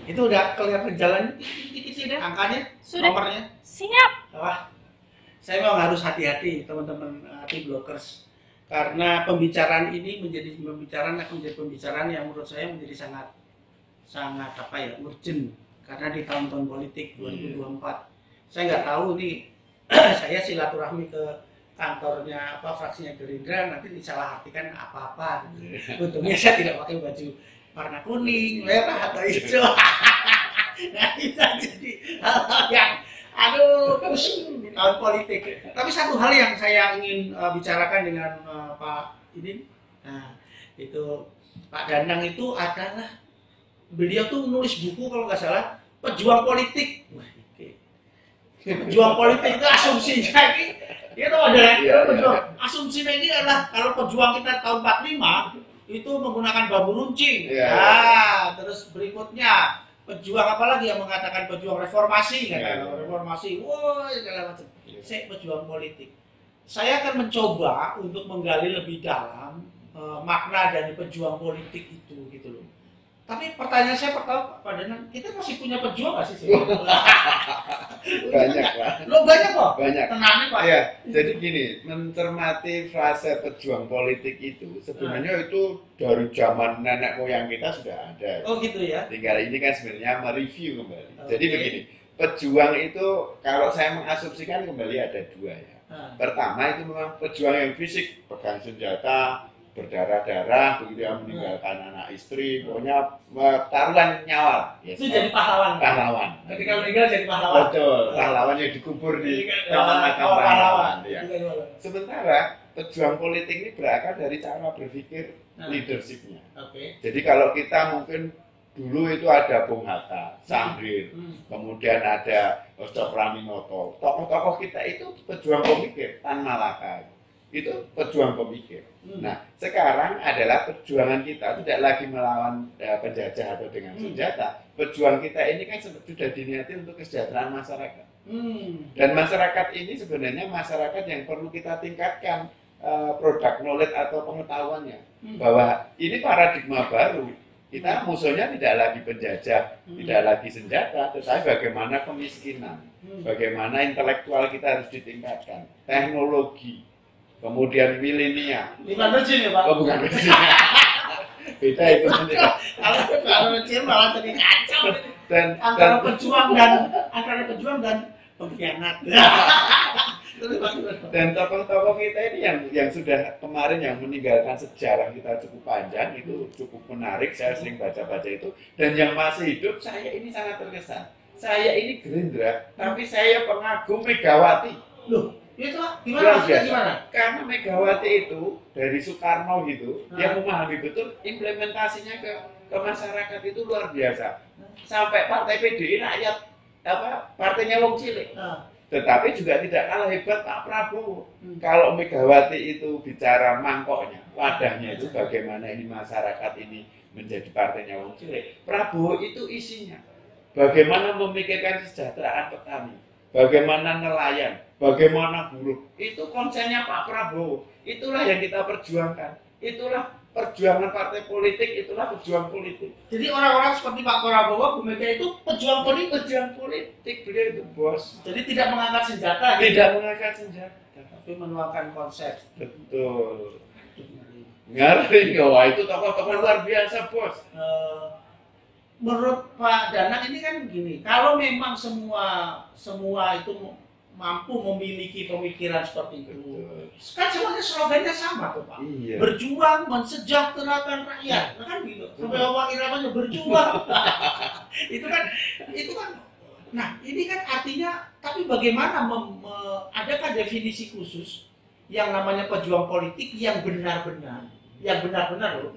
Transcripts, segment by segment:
Itu udah kelihatan jalan Sudah. angkanya, Sudah. nomornya. Siap. Wah, saya memang harus hati-hati teman-teman hati blockers karena pembicaraan ini akan menjadi pembicaraan yang menurut saya menjadi sangat sangat apa ya urgent karena di tahun-tahun politik 2024 saya nggak tahu nih saya silaturahmi ke kantornya apa fraksinya Gerindra nanti disalahartikan apa-apa gitu. Untungnya saya tidak pakai baju warna kuning, merah atau hijau. Nah, bisa jadi hal-hal yang aduh pusing di tahun politik. Tapi satu hal yang saya ingin bicarakan dengan Pak ini, nah itu Pak Danang itu adalah beliau tuh nulis buku kalau nggak salah pejuang politik. Wah, pejuang politik itu asumsinya ini dia tahu ada pejuang asumsinya ini adalah kalau pejuang kita tahun 45 itu menggunakan bambu runcing. Nah, terus berikutnya pejuang apa lagi yang mengatakan pejuang reformasi kan reformasi, wah segala macam. Saya pejuang politik. Saya akan mencoba untuk menggali lebih dalam makna dari pejuang politik itu gitu loh. Tapi pertanyaan saya pertama Pak Danang, kita masih punya pejuang nggak sih? Banyak Pak. Lo banyak kok. Banyak. Tenangnya Pak. Ya, jadi gini, mencermati frase pejuang politik itu sebenarnya itu dari zaman nenek moyang kita sudah ada. Oh gitu ya. Tinggal ini kan sebenarnya mereview kembali. Jadi begini, pejuang itu kalau saya mengasumsikan kembali ada dua ya. Pertama itu memang pejuang yang fisik, pegang senjata, berdarah-darah, begitu ya meninggalkan anak istri, pokoknya taruhan nyawa. Yes, itu jadi pahlawan. Pahlawan. Jadi kalau meninggal jadi pahlawan. Betul, pahlawan yang dikubur di tempat makam pahlawan. Ya. Sementara pejuang politik ini berakar dari cara berpikir leadershipnya. Jadi kalau kita mungkin dulu itu ada Bung Hatta, Samrir, kemudian ada Osto Praminoto, tokoh-tokoh kita itu pejuang pemikir, Tan Malaka. Itu pejuang pemikir. Nah, sekarang adalah perjuangan kita tidak lagi melawan penjajah atau dengan senjata. Perjuangan kita ini kan sudah diniati untuk kesejahteraan masyarakat. Dan masyarakat ini sebenarnya masyarakat yang perlu kita tingkatkan produk knowledge atau pengetahuannya. Bahwa ini paradigma baru. Kita musuhnya tidak lagi penjajah, tidak lagi senjata, tetapi bagaimana kemiskinan, bagaimana intelektual kita harus ditingkatkan, teknologi, kemudian milenial. Bukan rejim ya Pak? Oh bukan rejim. Beda itu. Kalau rejim malah jadi kacau. Dan antara pejuang dan pengkhianat. Dan tokoh-tokoh kita ini yang sudah kemarin yang meninggalkan sejarah kita cukup panjang itu cukup menarik. Saya sering baca-baca itu. Dan yang masih hidup saya ini sangat terkesan. Saya ini Gerindra, tapi saya pengagum Megawati. Loh, itu gimana? Karena Megawati itu dari Soekarno gitu, dia memahami betul implementasinya ke masyarakat itu luar biasa. Sampai partai PDI rakyat partainya wong cilik. Tetapi juga tidak kalah hebat Pak Prabowo. Kalau Megawati itu bicara mangkoknya, wadahnya itu bagaimana ini masyarakat ini menjadi partainya wong cilik. Prabowo itu isinya bagaimana memikirkan kesejahteraan petani, bagaimana nelayan, bagaimana buruh. Itu konsennya Pak Prabowo. Itulah yang kita perjuangkan. Itulah perjuangan partai politik, itulah pejuang politik. Jadi orang-orang seperti Pak Prabowo, Bu Mega itu pejuang politik. Beliau itu bos. Jadi tidak mengangkat senjata. Tidak mengangkat senjata, tapi menuangkan konsep. Betul. Ngeri, wah itu tokoh-tokoh luar biasa bos. Menurut Pak Danang ini kan begini, kalau memang semua itu mampu memiliki pemikiran seperti itu, kan semuanya slogannya sama tuh Pak. Iya. Berjuang mensejahterakan rakyat, kan gitu. Sampai Bapak iramanya berjuang. itu kan. Nah ini kan artinya, tapi bagaimana adakah definisi khusus yang namanya pejuang politik yang benar-benar loh,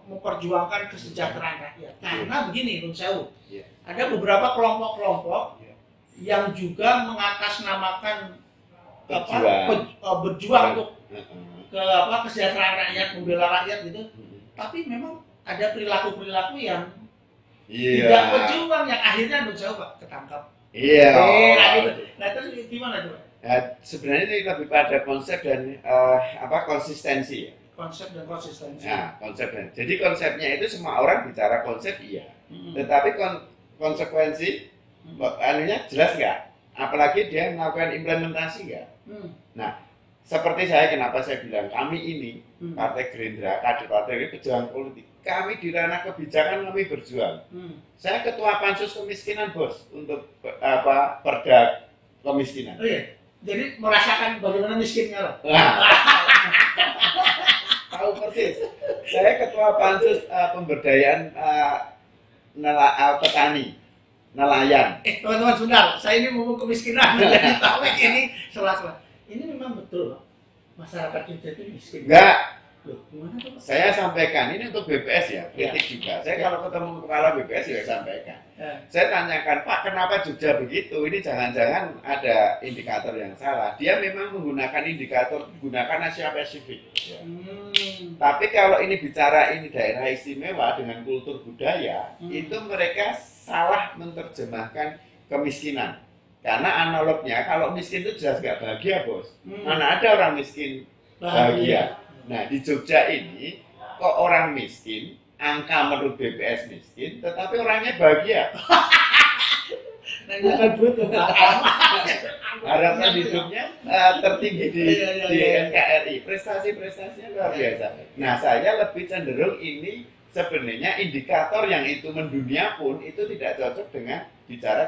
memperjuangkan kesejahteraan rakyat. Karena begini, Bung Sewu, ada beberapa kelompok-kelompok yang juga mengatasnamakan berjuang untuk kesejahteraan rakyat, membela rakyat gitu. Tapi memang ada perilaku yang tidak berjuang yang akhirnya Bung Sewu Pak ketangkap. Iya. Nah terus gimana tuh? Sebenarnya ini lebih pada konsep dan konsistensi ya. konsep dan konsistensi. Nah, konsepnya. Jadi konsepnya itu semua orang bicara konsep iya. Tetapi konsekuensi anunya jelas nggak? Apalagi dia melakukan implementasi nggak? Nah, seperti saya, kenapa saya bilang kami ini Partai Gerindra, kader partai ini pejuang politik. Kami di ranah kebijakan kami berjuang. Saya ketua pansus kemiskinan, bos, untuk perda kemiskinan. Oh iya. Jadi merasakan bagaimana miskinnya loh. Tahu persis. Saya ketua pansus pemberdayaan petani, nelayan. Teman-teman sebentar, saya ini ngomong kemiskinan menjadi topik ini sela-sela. Ini memang betul loh, masyarakat kita itu miskin. Enggak. Loh, gimana tuh? Saya sampaikan ini untuk BPS ya, kritik juga. Saya kalau ketemu kepala BPS ya sampaikan. Saya tanyakan, Pak, kenapa Jogja begitu? Ini jangan-jangan ada indikator yang salah. Dia memang menggunakan indikator, menggunakan Asia Pasifik. Ya. Tapi kalau ini bicara ini daerah istimewa dengan kultur budaya, itu mereka salah menerjemahkan kemiskinan. Karena analognya, kalau miskin itu jelas nggak bahagia, bos. Mana ada orang miskin bahagia. Nah, di Jogja ini, kok orang miskin, angka menurut BPS miskin, tetapi orangnya bahagia. Harapan hidupnya tertinggi di NKRI. Prestasi-prestasinya luar biasa. Nah, saya lebih cenderung ini sebenarnya indikator yang itu mendunia pun itu tidak cocok dengan bicara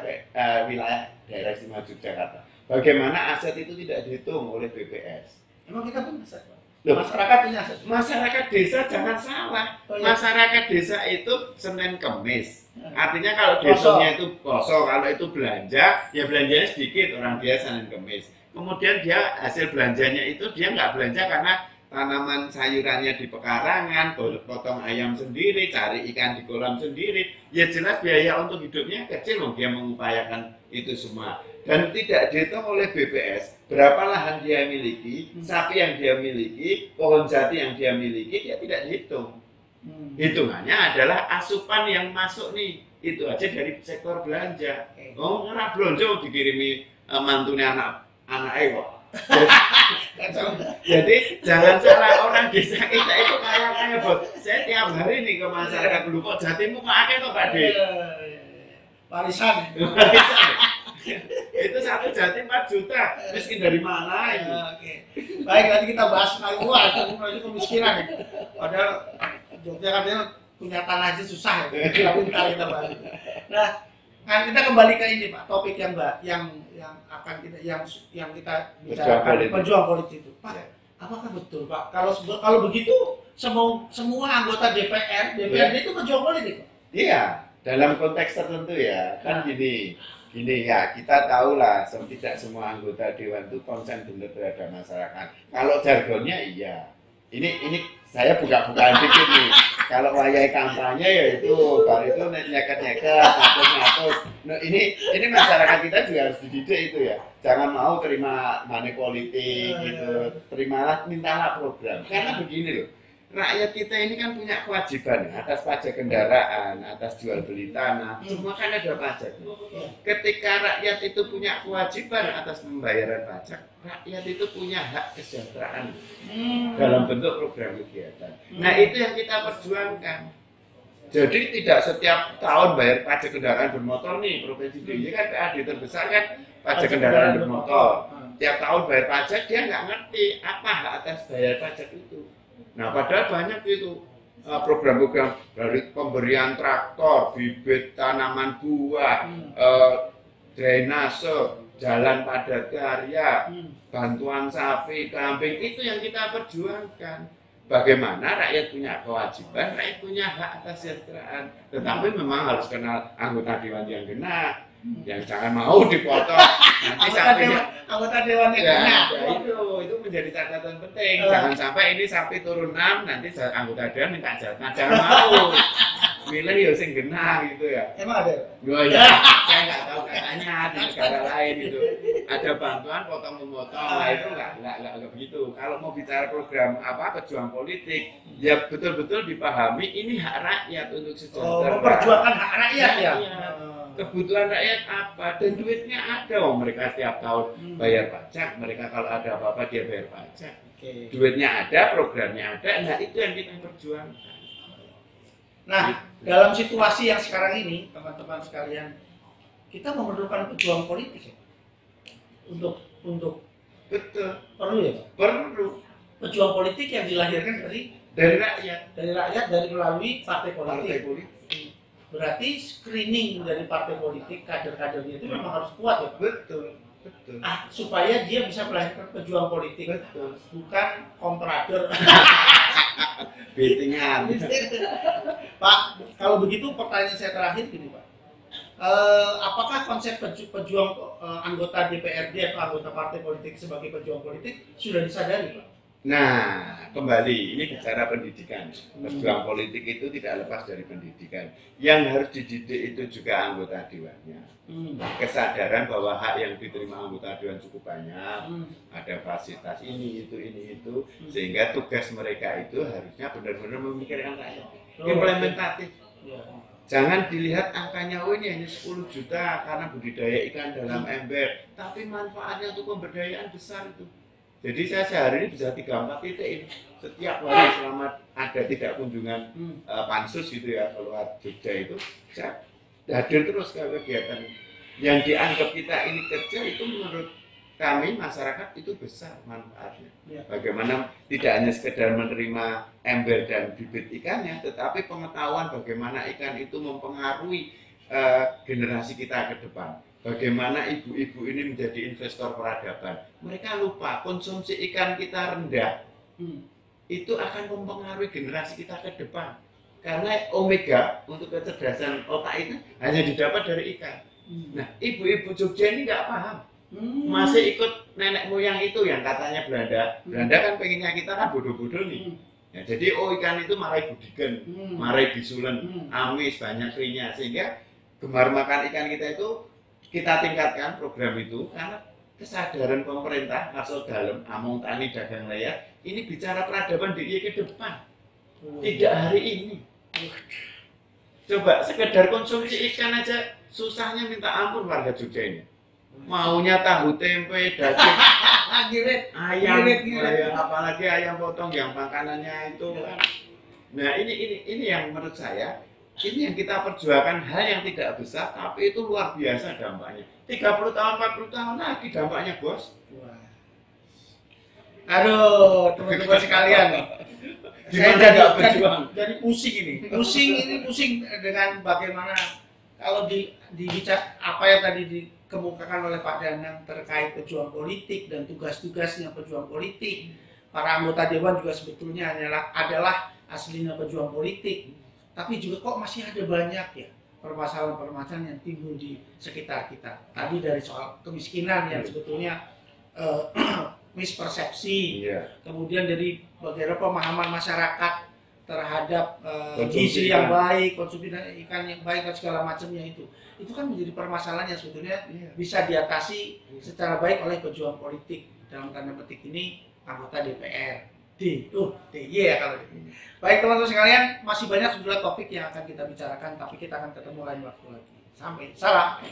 wilayah daerah istimewa Yogyakarta. Bagaimana aset itu tidak dihitung oleh BPS? Emang kita punya aset, Pak? Loh, masyarakat punya aset. Masyarakat desa jangan salah. Masyarakat desa itu Senin Kemis. Artinya kalau desanya itu kosong, kalau itu belanja, ya belanjanya sedikit orang dia Senin Kemis. Kemudian dia hasil belanjanya itu dia nggak belanja karena tanaman sayurannya di pekarangan, potong ayam sendiri, cari ikan di kolam sendiri. Ya jelas biaya untuk hidupnya kecil loh, dia mengupayakan itu semua. Dan tidak dihitung oleh BPS berapa lahan dia miliki, sapi yang dia miliki, pohon jati yang dia miliki, dia tidak dihitung. Hitungannya adalah asupan yang masuk nih, itu aja dari sektor belanja. Oh, ngerah belanja dikirimi mantunya anak kok. Jadi jangan salah, orang desa kita itu kaya bos. Saya tiap hari nih ke masyarakat dulu, kok jatimu kok akeh kok Pak De? Warisan. Itu satu jatim 4 juta, miskin dari mana itu? Oke. Baik, nanti kita bahas itu kemiskinan ya. Padahal Jogja katanya punya tanah aja susah ya. Tapi kita bahas. Nah, kan kita kembali ke ini Pak, topik yang akan kita yang kita bicarakan, pejuang politik itu. Pak, apakah betul Pak? Kalau begitu semua anggota DPRD itu pejuang politik Pak? Iya, dalam konteks tertentu ya. Kan gini ya, kita tahu lah tidak semua anggota dewan itu konsen benar terhadap masyarakat. Kalau jargonnya iya. Ini saya buka-bukaan dikit nih. Kalau wayai kampanye ya itu baru itu nyeket-nyeket, ngatus. Nah, ini masyarakat kita juga harus dididik itu ya. Jangan mau terima money politik gitu. Terimalah, mintalah program. Karena begini loh. Rakyat kita ini kan punya kewajiban atas pajak kendaraan, atas jual beli tanah, semua kan ada pajak. Ketika rakyat itu punya kewajiban atas pembayaran pajak, rakyat itu punya hak kesejahteraan dalam bentuk program kegiatan. Nah itu yang kita perjuangkan. Jadi tidak setiap tahun bayar pajak kendaraan bermotor nih, Provinsi DIY kan PAD terbesar kan pajak kendaraan bermotor. Tiap tahun bayar pajak, dia nggak ngerti apa hak atas bayar pajak itu. Nah, padahal banyak itu program-program dari pemberian traktor, bibit tanaman buah, drainase, jalan padat karya, bantuan sapi, kambing, itu yang kita perjuangkan. Bagaimana rakyat punya kewajiban, rakyat punya hak atas kesejahteraan. Tetapi memang harus kenal anggota dewan yang genap, yang jangan mau dipotong. Nanti anggota dewan yang genap. Itu menjadi catatan penting. Jangan sampai ini sapi turun 6, nanti anggota dewan minta jatah. Jangan mau. Milih ya sing genah gitu ya. Emang ada? Oh ya, saya nggak tahu katanya di negara lain itu ada bantuan potong-memotong. Nah itu nggak begitu. Kalau mau bicara program pejuang politik, ya betul-betul dipahami ini hak rakyat untuk sejahtera. Memperjuangkan hak rakyat ya. kebutuhan rakyat apa, dan duitnya ada. Mereka setiap tahun bayar pajak, mereka kalau ada apa-apa dia bayar pajak. Duitnya ada, programnya ada, nah itu yang kita perjuangkan. Nah, dalam situasi yang sekarang ini, teman-teman sekalian, kita memerlukan pejuang politik ya? Untuk Betul. Perlu ya, Pak? Perlu. Pejuang politik yang dilahirkan dari rakyat, dari melalui partai politik. Partai politik. Berarti screening dari partai politik, kader-kadernya itu memang harus kuat ya, Pak? Betul. Supaya dia bisa melahirkan pejuang politik. Betul. Bukan komprador. Betingan. Pak, kalau begitu pertanyaan saya terakhir gini, Pak. Apakah konsep pejuang anggota DPRD atau anggota partai politik sebagai pejuang politik sudah disadari, Pak? Nah, kembali ini bicara pendidikan. Pejuang politik itu tidak lepas dari pendidikan. Yang harus dididik itu juga anggota dewannya. Kesadaran bahwa hak yang diterima anggota dewan cukup banyak, ada fasilitas ini itu, sehingga tugas mereka itu harusnya benar-benar memikirkan rakyat, implementatif. Jangan dilihat angkanya, oh ini hanya 10 juta karena budidaya ikan dalam ember, tapi manfaatnya untuk pemberdayaan besar itu. Jadi saya sehari ini bisa 3-4 titik ini. Setiap hari selama ada tidak kunjungan pansus gitu ya, keluar Jogja itu, saya hadir terus ke kegiatan yang dianggap kita ini kerja itu menurut kami masyarakat itu besar manfaatnya. Bagaimana tidak hanya sekedar menerima ember dan bibit ikannya, tetapi pengetahuan bagaimana ikan itu mempengaruhi generasi kita ke depan. Bagaimana ibu-ibu ini menjadi investor peradaban. Mereka lupa konsumsi ikan kita rendah, itu akan mempengaruhi generasi kita ke depan. Karena omega untuk kecerdasan otak itu hanya didapat dari ikan. Nah, ibu-ibu Jogja ini nggak paham. Masih ikut nenek moyang itu yang katanya Belanda. Belanda kan pengennya kita kan bodoh-bodoh nih. Ya, jadi ikan itu marai budigen, marai bisulen, amis, banyak krinya. Sehingga gemar makan ikan kita itu kita tingkatkan program itu karena kesadaran pemerintah masuk dalam among tani dagang layar ini bicara peradaban DIY ke depan, tidak hari ini. Coba sekedar konsumsi ikan aja susahnya minta ampun warga Jogja ini. Maunya tahu tempe, daging, ayam, apalagi ayam potong yang makanannya itu. Nah ini yang menurut saya. Ini yang kita perjuangkan, hal yang tidak besar, tapi itu luar biasa dampaknya. 30 tahun, 40 tahun lagi dampaknya, bos. Aduh, teman-teman sekalian. Saya jadi pusing ini. Pusing dengan bagaimana kalau dibicara apa yang tadi dikemukakan oleh Pak Danang terkait pejuang politik dan tugas-tugasnya pejuang politik. Para anggota dewan juga sebetulnya adalah aslinya pejuang politik. Tapi juga kok masih ada banyak ya permasalahan-permasalahan yang timbul di sekitar kita. Tadi dari soal kemiskinan yang sebetulnya mispersepsi, kemudian dari bagaimana pemahaman masyarakat terhadap gizi yang baik, konsumsi ikan yang baik dan segala macamnya itu kan menjadi permasalahan yang sebetulnya bisa diatasi secara baik oleh pejuang politik, dalam tanda petik ini anggota DPR. DIY ya kalau ini. Baik teman-teman sekalian, masih banyak sebenarnya topik yang akan kita bicarakan, tapi kita akan ketemu lain waktu lagi. Sampai salam.